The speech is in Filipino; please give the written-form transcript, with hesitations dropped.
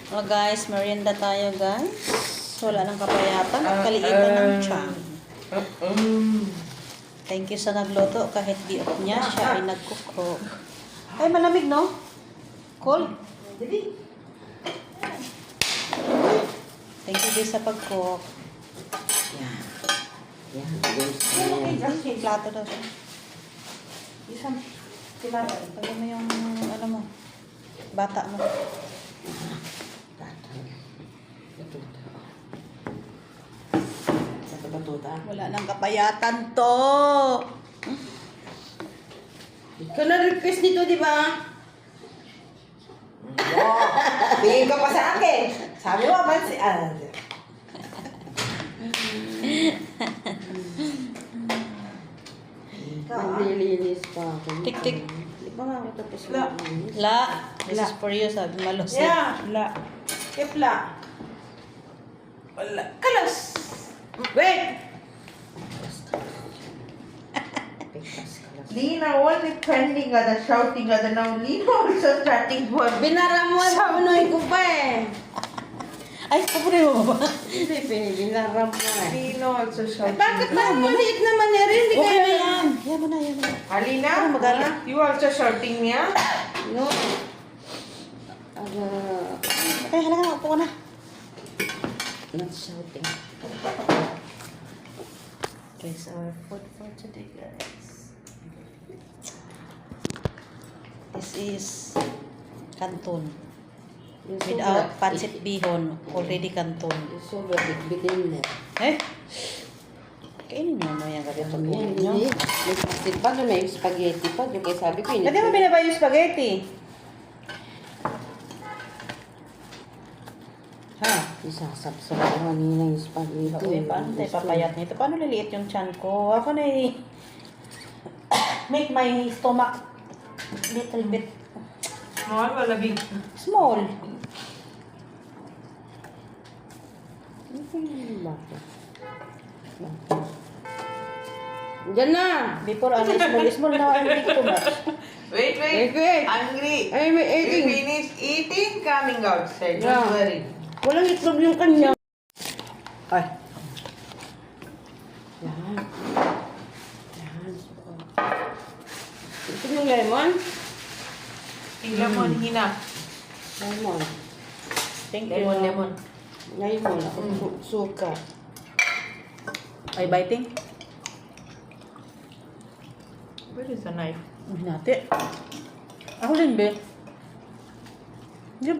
Oh guys, merienda tayo guys. Wala nang kapayatan at kaliitan ng tiyan. Thank you sa nagluto kahit di off niya, siya ay nagkuko. Ay, malamig no? Cold? Thank you din sa pag-cook. Yan. Yan. Okay, plato daw siya. Isang plato. Pagyan mo yung ano mo, bata mo. Batuta. Wala nang kapayatan to. Ikaw na-request nito, di ba? Bigay ka pa sa akin. Sabi mo, Naglilinis pa ako. Tik-tik. Di ba nga ako tapos La. La, this is for you, sabi malusig. Yeah, la. Kepla. Wala. Kalas. Wait. Lina only pending the shouting the now Lina also starting for Binara mo, sabunoy ko pa eh. Ay, papunin mo ba? Hindi, binara mo eh. Lina also shouting. Bakit ba? Maliit naman niya rin. Hindi Okay kaya na yan. Yan mo na, yan mo na. Alina, Ano magalit? you also shouting niya? No. Okay, halaga na, upo ka na. Not shouting. Guys, our food for today, guys. This is canton. Without pancit bihon, already canton. Yung sobra, bigbitin mo. Eh? Kainin mo mo yung ganito po Yan, ninyo. hindi. May plastic pa, doon may spaghetti pa. Yung kaya sabi ko, Pwede mo binaba yung spaghetti? Ha? Isasapsap ko kanina yung spaghetti. Okay, paano tayo papayat nito? Paano liliit yung tiyan ko? Ako na make my stomach little bit Small, wala big. small. Bakit? Diyan na! Before ano, small na I'm big too much. Wait, Wait, wait. Hungry. Ay, may You eating. finish eating, coming outside. Yeah. Don't worry. Walang itlog yung kanya. Ay, Yan. Yan. Ito yung lemon. Lemon, hina. Lemon. thank you. Lemon. Lemon. Ako suka. Ay, biting? Where is the knife? Uy, nati. Ako din, be.